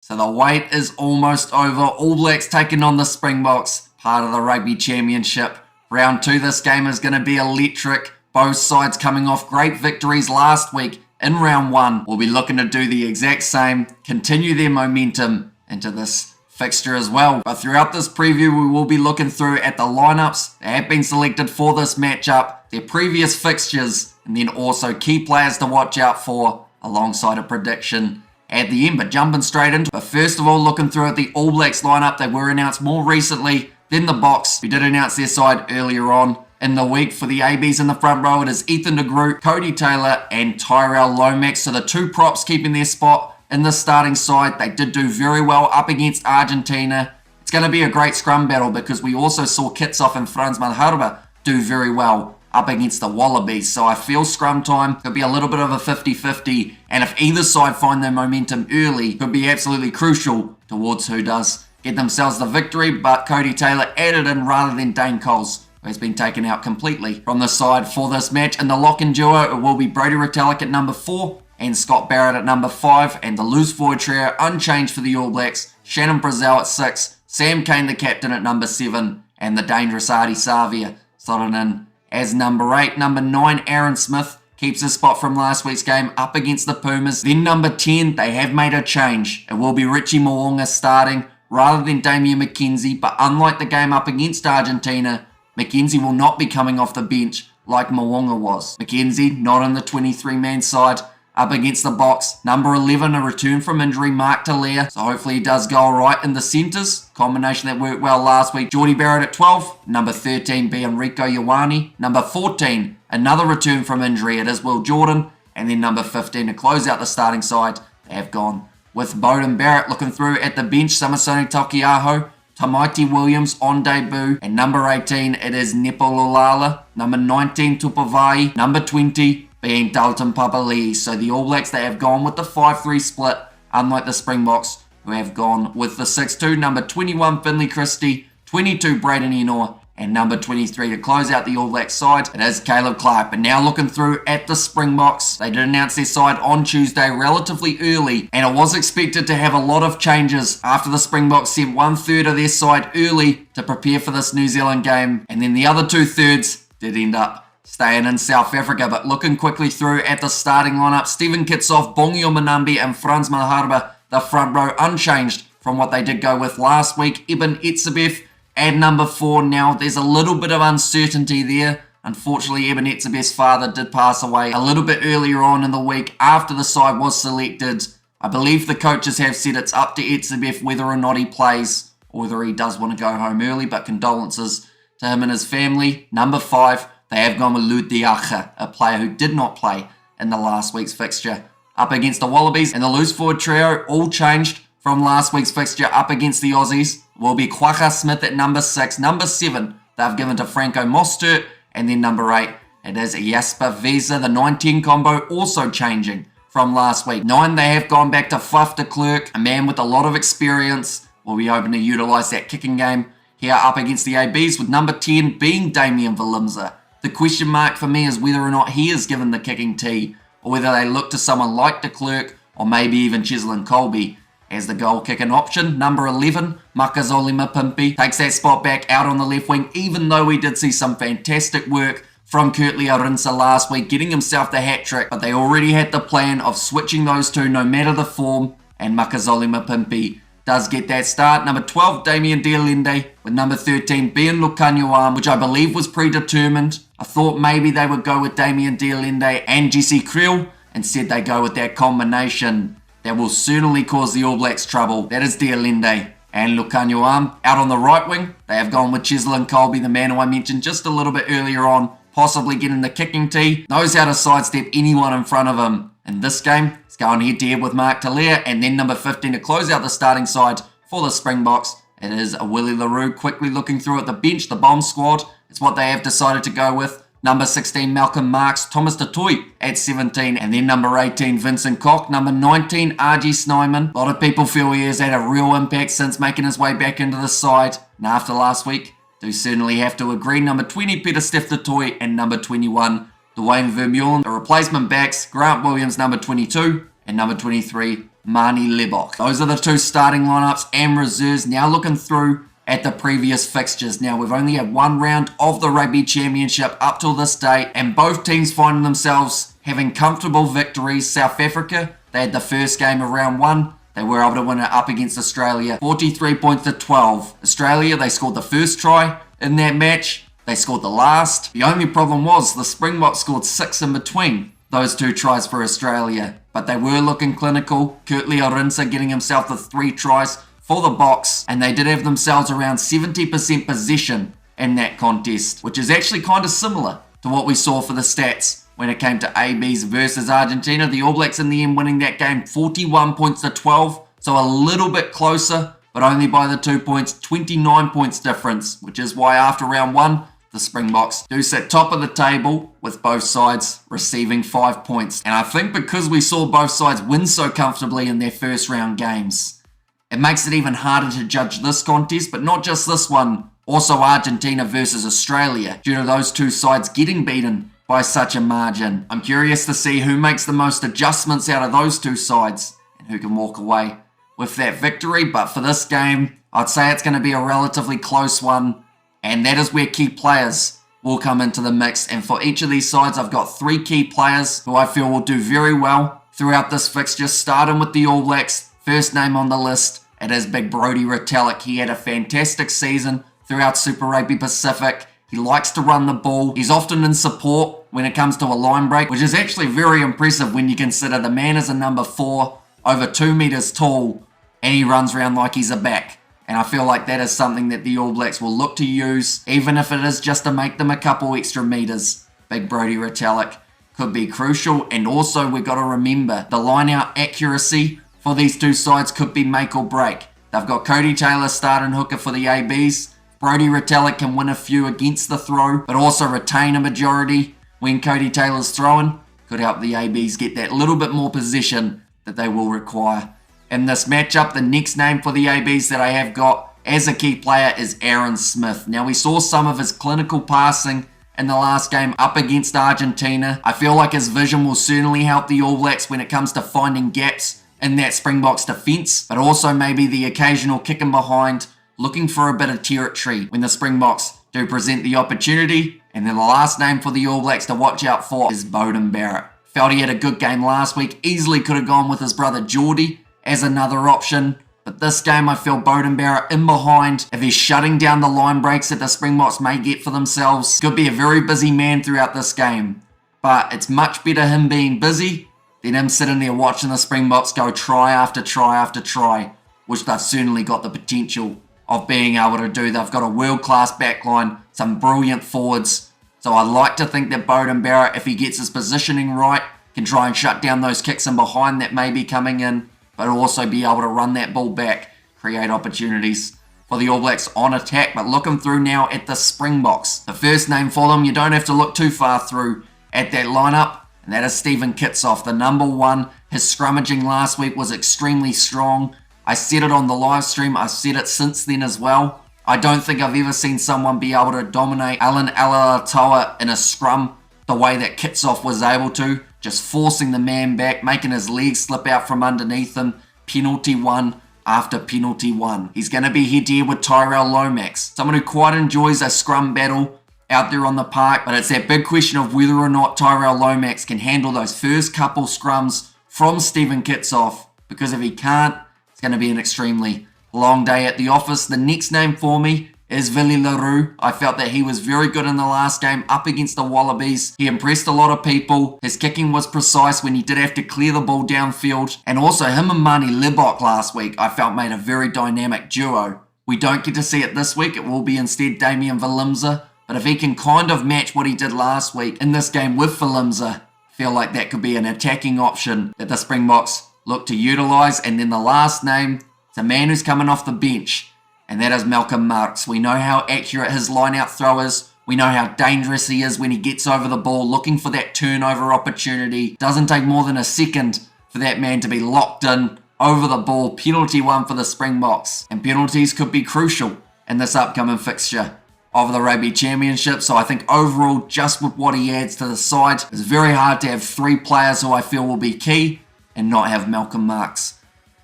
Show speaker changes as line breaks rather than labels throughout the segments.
So the wait is almost over. All Blacks taking on the Springboks, part of the Rugby Championship. Round 2, this game is going to be electric. Both sides coming off great victories last week in round 1. We'll be looking to do the exact same, continue their momentum into this fixture as well. But throughout this preview, we will be looking through at the lineups that have been selected for this matchup, their previous fixtures, and then also key players to watch out for alongside a prediction at the end. But jumping straight into it. But first of all, looking through at the All Blacks lineup, they were announced more recently than the Boks. We did announce their side earlier on in the week. For the ABs in the front row, it is Ethan de Groot, Cody Taylor, and Tyrell Lomax. So the two props keeping their spot in the starting side. They did do very well up against Argentina. It's going to be a great scrum battle because we also saw Kitsoff and Frans Malherbe do very well up against the Wallabies. So I feel scrum time could be a little bit of a 50-50, and if either side find their momentum early, could be absolutely crucial towards who does get themselves the victory. But Cody Taylor added in rather than Dane Coles, who has been taken out completely from the side for this match. In the lock-in duo, it will be Brodie Retallick at number 4 and Scott Barrett at number 5, and the loose forward trio unchanged for the All Blacks. Shannon Brazil at 6, Sam Cane the captain at number 7, and the dangerous Ardie Savia slotted in as number 8. Number 9, Aaron Smith, keeps his spot from last week's game up against the Pumas. Then number 10, they have made a change. It will be Richie Mo'unga starting rather than Damian McKenzie, but unlike the game up against Argentina, McKenzie will not be coming off the bench like Mo'unga was. McKenzie not in the 23-man side up against the Boks. Number 11, a return from injury, Mark Talia. So hopefully he does go alright in the centres. Combination that worked well last week. Geordie Barrett at 12. Number 13 be Enrico Ioane. Number 14, another return from injury. It is Will Jordan. And then number 15 to close out the starting side. They have gone with Beauden Barrett. Looking through at the bench, Samasoni Taukei'aho, Tamaiti Williams on debut. And number 18, it is Nepo Lolala. Number 19, Tupavai. Number 20, being Dalton Papali'i. So the All Blacks, they have gone with the 5-3 split, unlike the Springboks, who have gone with the 6-2. Number 21, Finlay Christie, 22, Braden Enoa, and number 23 to close out the All Blacks side, it is Caleb Clark. But now looking through at the Springboks, they did announce their side on Tuesday relatively early, and it was expected to have a lot of changes after the Springboks sent 1/3 of their side early to prepare for this New Zealand game, and then the other 2/3 did end up staying in South Africa. But looking quickly through at the starting lineup, Stephen Kitsoff, Bongio Manambi, and Frans Malherbe, the front row unchanged from what they did go with last week. Eben Etzebeth at number 4. Now there's a little bit of uncertainty there. Unfortunately, Eben Etzebeth's father did pass away a little bit earlier on in the week after the side was selected. I believe the coaches have said it's up to Etzebeth whether or not he plays, or whether he does want to go home early, but condolences to him and his family. Number 5, they have gone with Lou Diacha, a player who did not play in the last week's fixture up against the Wallabies. And the loose forward trio all changed from last week's fixture up against the Aussies. Will be Kwagga Smith at number 6. Number 7, they've given to Franco Mostert. And then number 8, it is Jasper Veza. The 9-10 combo also changing from last week. 9, they have gone back to Faf de Klerk, a man with a lot of experience. We'll be hoping to utilise that kicking game here up against the ABs, with number 10 being Damian Valimza. The question mark for me is whether or not he is given the kicking tee, or whether they look to someone like de Klerk, or maybe even Cheslin Colby as the goal kicking option. Number 11, Makazole Mapimpi, takes that spot back out on the left wing, even though we did see some fantastic work from Kurtley Arinsa last week, getting himself the hat-trick. But they already had the plan of switching those two no matter the form, and Makazole Mapimpi does get that start. Number 12, Damien Dialende, with number 13, Ben Lukanyuam, which I believe was predetermined. I thought maybe they would go with Damien Dialende and Jesse Creel. Instead, they go with that combination that will certainly cause the All Blacks trouble. That is Dialende and Lukanyuam. Out on the right wing, they have gone with Cheslin Colby, the man who I mentioned just a little bit earlier on, possibly getting the kicking tee. Knows how to sidestep anyone in front of him. In this game, he's going head-to-head with Mark Talia. And then number 15 to close out the starting side for the Springboks, it is Willie LaRue. Quickly looking through at the bench, the bomb squad, it's what they have decided to go with. Number 16, Malcolm Marks, Thomas Tatui at 17, and then number 18, Vincent Koch. Number 19, RG Snyman. A lot of people feel he has had a real impact since making his way back into the side, and after last week, do certainly have to agree. Number 20, Peter Steph-Tatoi, and number 21, Dwayne Vermeulen. The replacement backs, Grant Williams, number 22, and number 23, Mani Lebok. Those are the two starting lineups and reserves. Now looking through at the previous fixtures. Now we've only had one round of the Rugby Championship up till this date, and both teams finding themselves having comfortable victories. South Africa, they had the first game of round one. They were able to win it up against Australia, 43 points to 12. Australia, they scored the first try in that match. They scored the last. The only problem was the Springboks scored 6 in between those two tries for Australia. But they were looking clinical. Kurtley Orinsa getting himself the 3 tries for the Boks. And they did have themselves around 70% possession in that contest, which is actually kind of similar to what we saw for the stats when it came to ABs versus Argentina. The All Blacks in the end winning that game 41 points to 12. So a little bit closer, but only by the 2 points, 29 points difference, which is why after round one, the Springboks do sit top of the table with both sides receiving 5 points. And I think because we saw both sides win so comfortably in their first round games, it makes it even harder to judge this contest, but not just this one, also Argentina versus Australia, due to those two sides getting beaten by such a margin. I'm curious to see who makes the most adjustments out of those two sides and who can walk away with that victory. But for this game, I'd say it's going to be a relatively close one, and that is where key players will come into the mix. And for each of these sides, I've got 3 key players who I feel will do very well throughout this fixture, starting with the All Blacks. First name on the list, it is big Brodie Retallick. He had a fantastic season throughout Super Rugby Pacific. He likes to run the ball. He's often in support when it comes to a line break, which is actually very impressive when you consider the man is a number 4, over 2 meters tall, and he runs around like he's a back. And I feel like that is something that the All Blacks will look to use, even if it is just to make them a couple extra meters. Big Brodie Retallick could be crucial. And also we've got to remember the line-out accuracy for these two sides could be make or break. They've got Cody Taylor starting hooker for the ABs. Brodie Retallick can win a few against the throw, but also retain a majority when Cody Taylor's throwing. Could help the ABs get that little bit more position that they will require. In this matchup, the next name for the ABs that I have got as a key player is Aaron Smith. Now, we saw some of his clinical passing in the last game up against Argentina. I feel like his vision will certainly help the All Blacks when it comes to finding gaps in that Springboks defence, but also maybe the occasional kick in behind, looking for a bit of territory when the Springboks do present the opportunity. And then the last name for the All Blacks to watch out for is Beauden Barrett. Felt he had a good game last week, easily could have gone with his brother Geordie as another option. But this game, I feel Beauden Barrett in behind, if he's shutting down the line breaks that the Springboks may get for themselves, could be a very busy man throughout this game. But it's much better him being busy than him sitting there watching the Springboks go try after try after try, which they've certainly got the potential of being able to do. They've got a world-class backline, some brilliant forwards. So I'd like to think that Beauden Barrett, if he gets his positioning right, can try and shut down those kicks in behind that may be coming in, but also be able to run that ball back, create opportunities for the All Blacks on attack. But looking through now at the Springboks, the first name for them, you don't have to look too far through at that lineup, and that is Stephen Kitsoff, the number 1. His scrummaging last week was extremely strong. I said it on the live stream, I've said it since then as well. I don't think I've ever seen someone be able to dominate Alan Alaalatoa in a scrum the way that Kitsoff was able to, just forcing the man back, making his legs slip out from underneath him, penalty 1 after penalty 1. He's going to be head-to-head with Tyrell Lomax, someone who quite enjoys a scrum battle out there on the park, but it's that big question of whether or not Tyrell Lomax can handle those first couple scrums from Stephen Kitsoff, because if he can't, it's going to be an extremely long day at the office. The next name for me is Willie Leroux. I felt that he was very good in the last game up against the Wallabies. He impressed a lot of people. His kicking was precise when he did have to clear the ball downfield. And also him and Mani Lebok last week I felt made a very dynamic duo. We don't get to see it this week. It will be instead Damian Valimza. But if he can kind of match what he did last week in this game with Valimza, I feel like that could be an attacking option that the Springboks look to utilise. And then the last name, it's a man who's coming off the bench, and that is Malcolm Marx. We know how accurate his line-out throw is. We know how dangerous he is when he gets over the ball, looking for that turnover opportunity. Doesn't take more than a second for that man to be locked in over the ball. Penalty 1 for the Springboks. And penalties could be crucial in this upcoming fixture of the Rugby Championship. So I think overall, just with what he adds to the side, it's very hard to have 3 players who I feel will be key and not have Malcolm Marx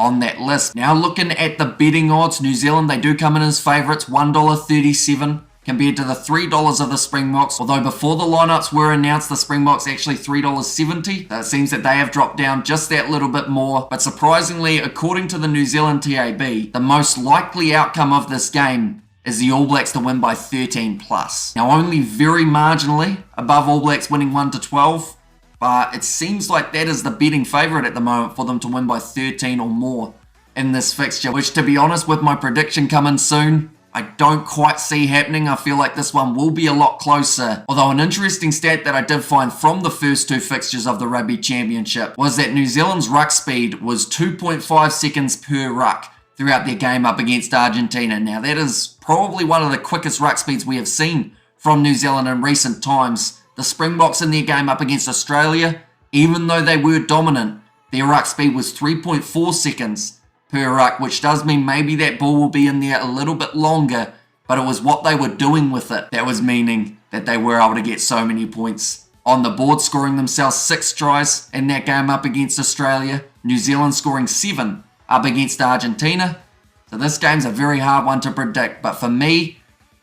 on that list. Now looking at the betting odds, New Zealand, they do come in as favourites, $1.37 compared to the $3 of the Springboks. Although before the lineups were announced, the Springboks actually $3.70. So it seems that they have dropped down just that little bit more. But surprisingly, according to the New Zealand TAB, the most likely outcome of this game is the All Blacks to win by 13 plus. Now only very marginally above All Blacks winning 1-12. But it seems like that is the betting favourite at the moment for them to win by 13 or more in this fixture, which, to be honest, with my prediction coming soon, I don't quite see happening. I feel like this one will be a lot closer. Although an interesting stat that I did find from the first two fixtures of the Rugby Championship was that New Zealand's ruck speed was 2.5 seconds per ruck throughout their game up against Argentina. Now that is probably one of the quickest ruck speeds we have seen from New Zealand in recent times. The Springboks in their game up against Australia, even though they were dominant, their ruck speed was 3.4 seconds per ruck, which does mean maybe that ball will be in there a little bit longer, but it was what they were doing with it that was meaning that they were able to get so many points on the board, scoring themselves 6 tries in that game up against Australia. New Zealand scoring 7 up against Argentina. So this game's a very hard one to predict, but for me,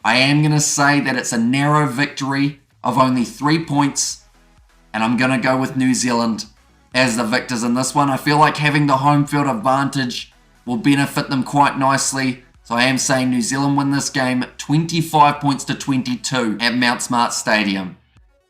I am going to say that it's a narrow victory of only 3 points, and I'm going to go with New Zealand as the victors in this one. I feel like having the home field advantage will benefit them quite nicely, so I am saying New Zealand win this game 25 points to 22 at Mount Smart Stadium.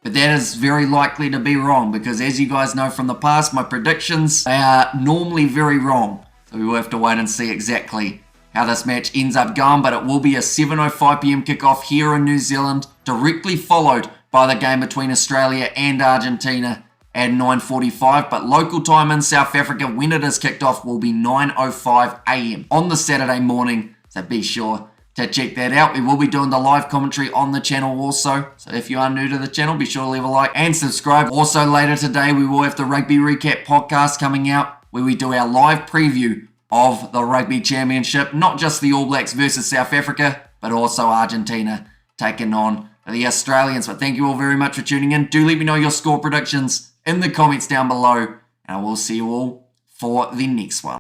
But that is very likely to be wrong, because as you guys know from the past, my predictions, they are normally very wrong. So we will have to wait and see exactly how this match ends up going, but it will be a 7:05 p.m. kickoff here in New Zealand, directly followed by the game between Australia and Argentina at 9:45. But local time in South Africa, when it is kicked off, will be 9:05 a.m. on the Saturday morning. So be sure to check that out. We will be doing the live commentary on the channel also. So if you are new to the channel, be sure to leave a like and subscribe. Also later today, we will have the Rugby Recap podcast coming out, where we do our live preview of the Rugby Championship. Not just the All Blacks versus South Africa, but also Argentina taking on the Australians. But thank you all very much for tuning in. Do let me know your score predictions in the comments down below, and I will see you all for the next one.